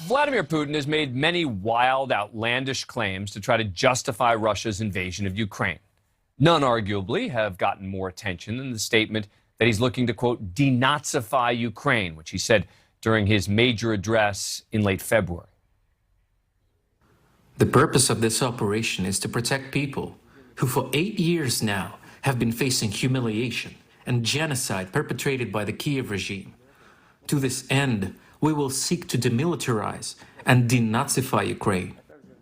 Vladimir Putin has made many wild, outlandish claims to try to justify Russia's invasion of Ukraine. None, arguably, have gotten more attention than the statement that he's looking to, quote, denazify Ukraine, which he said during his major address in late February. The purpose of this operation is to protect people who for 8 years now have been facing humiliation and genocide perpetrated by the Kiev regime. To this end, we will seek to demilitarize and denazify Ukraine,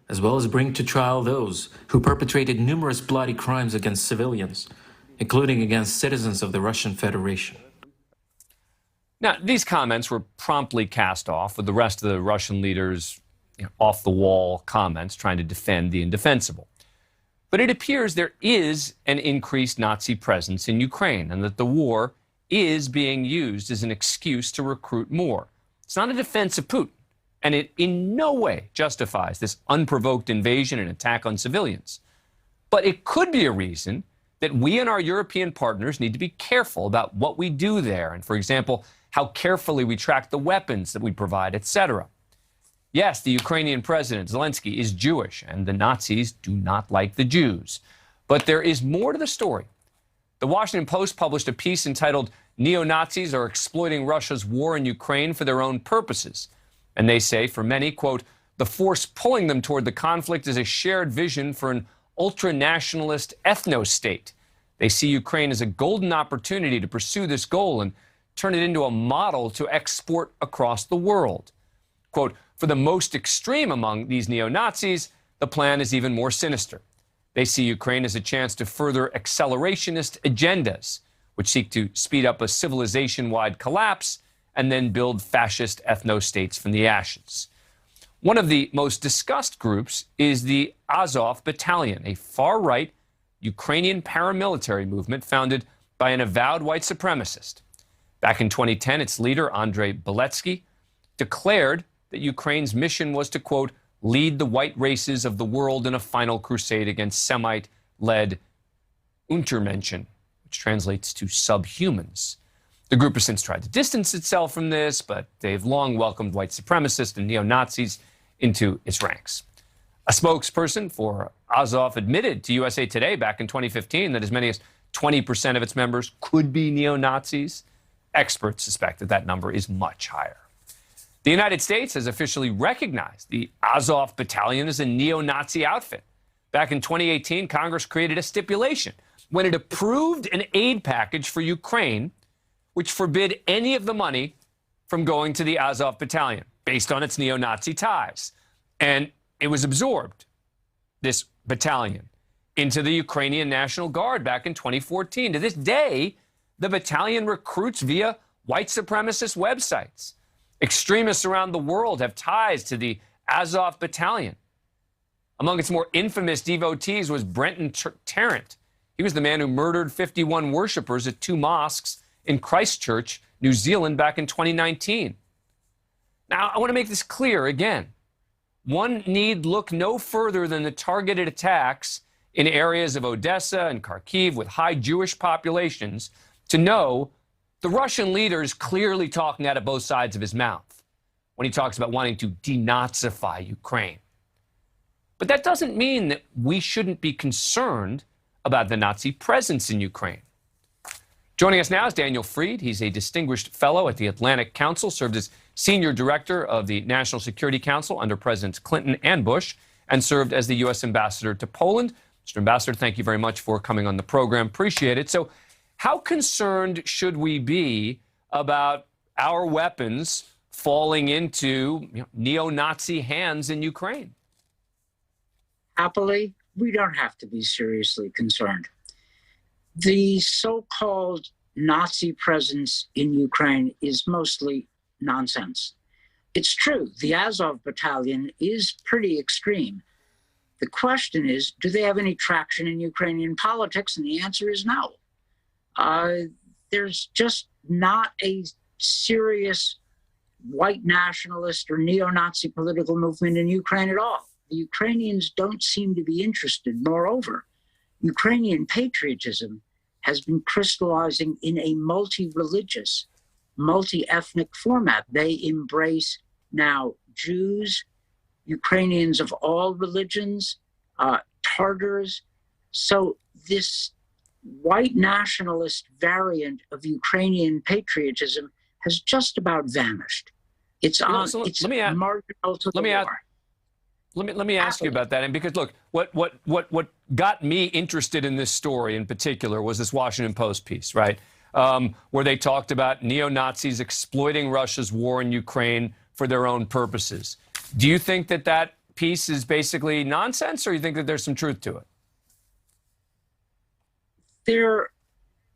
as well as bring to trial those who perpetrated numerous bloody crimes against civilians, including against citizens of the Russian Federation. Now, these comments were promptly cast off with the rest of the Russian leaders' off-the-wall comments trying to defend the indefensible. But it appears there is an increased Nazi presence in Ukraine and that the war is being used as an excuse to recruit more. It's not a defense of Putin, and it in no way justifies this unprovoked invasion and attack on civilians. But it could be a reason that we and our European partners need to be careful about what we do there and, for example, how carefully we track the weapons that we provide, etc. Yes, the Ukrainian president, Zelensky, is Jewish, and the Nazis do not like the Jews. But there is more to the story. The Washington Post published a piece entitled "Neo-Nazis are exploiting Russia's war in Ukraine for their own purposes." And they say, for many, quote, the force pulling them toward the conflict is a shared vision for an ultra-nationalist ethno-state. They see Ukraine as a golden opportunity to pursue this goal and turn it into a model to export across the world. Quote, for the most extreme among these neo-Nazis, the plan is even more sinister. They see Ukraine as a chance to further accelerationist agendas, which seek to speed up a civilization-wide collapse and then build fascist ethno-states from the ashes. One of the most discussed groups is the Azov Battalion, a far-right Ukrainian paramilitary movement founded by an avowed white supremacist. Back in 2010, its leader, Andrei Beletsky, declared that Ukraine's mission was to, quote, lead the white races of the world in a final crusade against Semite-led Untermenschen, which translates to subhumans. The group has since tried to distance itself from this, but they've long welcomed white supremacists and neo-Nazis into its ranks. A spokesperson for Azov admitted to USA Today back in 2015 that as many as 20% of its members could be neo-Nazis. Experts suspect that that number is much higher. The United States has officially recognized the Azov Battalion as a neo-Nazi outfit. Back in 2018, Congress created a stipulation when it approved an aid package for Ukraine, which forbid any of the money from going to the Azov Battalion based on its neo-Nazi ties. And it was absorbed, this battalion, into the Ukrainian National Guard back in 2014. To this day, the battalion recruits via white supremacist websites. Extremists around the world have ties to the Azov Battalion. Among its more infamous devotees was Brenton Tarrant. He was the man who murdered 51 worshippers at 2 mosques in Christchurch, New Zealand, back in 2019. Now, I want to make this clear again. One need look no further than the targeted attacks in areas of Odessa and Kharkiv with high Jewish populations to know the Russian leader is clearly talking out of both sides of his mouth when he talks about wanting to denazify Ukraine. But that doesn't mean that we shouldn't be concerned about the Nazi presence in Ukraine. Joining us now is Daniel Fried. He's a distinguished fellow at the Atlantic Council, served as senior director of the National Security Council under Presidents Clinton and Bush, and served as the U.S. ambassador to Poland. Mr. Ambassador, thank you very much for coming on the program. Appreciate it. So, how concerned should we be about our weapons falling into neo-Nazi hands in Ukraine? Happily, we don't have to be seriously concerned. The so-called Nazi presence in Ukraine is mostly nonsense. It's true, the Azov Battalion is pretty extreme. The question is, do they have any traction in Ukrainian politics? And the answer is no. There's just not a serious white nationalist or neo-Nazi political movement in Ukraine at all. The Ukrainians don't seem to be interested. Moreover, Ukrainian patriotism has been crystallizing in a multi-religious, multi-ethnic format. They embrace now Jews, Ukrainians of all religions, Tartars. So this white nationalist variant of Ukrainian patriotism has just about vanished. It's marginal to the war. Let me ask you about that. And because look, what got me interested in this story in particular was this Washington Post piece, right? Where they talked about neo-Nazis exploiting Russia's war in Ukraine for their own purposes. Do you think that that piece is basically nonsense, or you think that there's some truth to it? There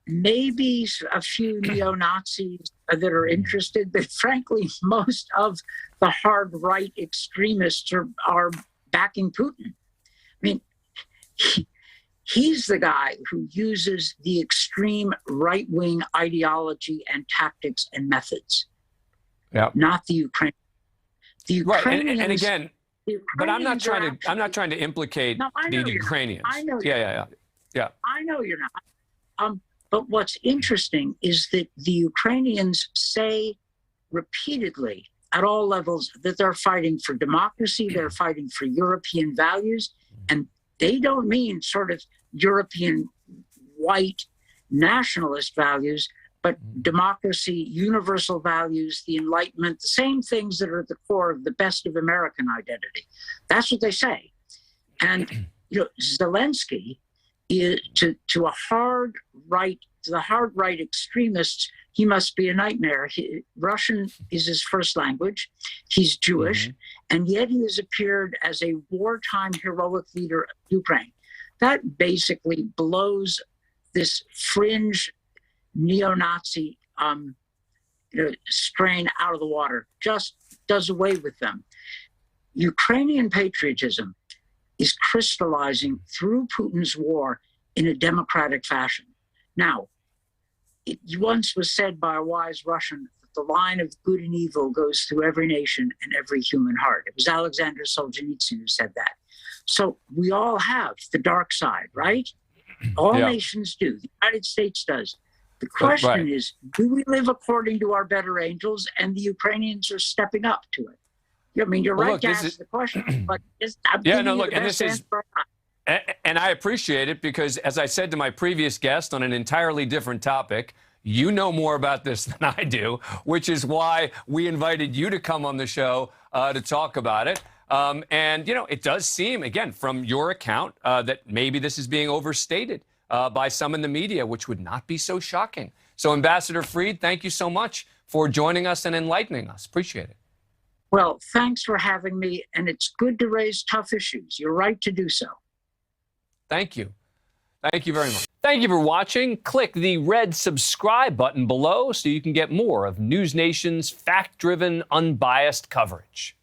may be a few neo-Nazis that are interested, but frankly, most of the hard right extremists are backing Putin. I mean, he's the guy who uses the extreme right-wing ideology and tactics and methods, not the Ukraine. The Ukrainians, right, and again, but I'm not trying to implicate the Ukrainians. I know yeah. I know you're not. But what's interesting is that the Ukrainians say repeatedly at all levels that they're fighting for democracy, they're fighting for European values, and they don't mean sort of European white nationalist values, but democracy, universal values, the Enlightenment, the same things that are at the core of the best of American identity. That's what they say. And Zelensky is to the hard right extremists, he must be a nightmare. Russian is his first language. He's Jewish, and yet he has appeared as a wartime heroic leader of Ukraine. That basically blows this fringe neo-Nazi strain out of the water, just does away with them. Ukrainian patriotism is crystallizing through Putin's war in a democratic fashion. Now, it once was said by a wise Russian that the line of good and evil goes through every nation and every human heart. It was Alexander Solzhenitsyn who said that. So we all have the dark side, right? All nations do. The United States does. The question is, do we live according to our better angels? And the Ukrainians are stepping up to it. I mean, you're right to ask the question, but I'm giving you the best answer. And I appreciate it because, as I said to my previous guest on an entirely different topic, you know more about this than I do, which is why we invited you to come on the show to talk about it. And, it does seem, again, from your account, that maybe this is being overstated by some in the media, which would not be so shocking. So, Ambassador Fried, thank you so much for joining us and enlightening us. Appreciate it. Well, thanks for having me. And it's good to raise tough issues. You're right to do so. Thank you. Thank you very much. Thank you for watching. Click the red subscribe button below so you can get more of NewsNation's fact-driven, unbiased coverage.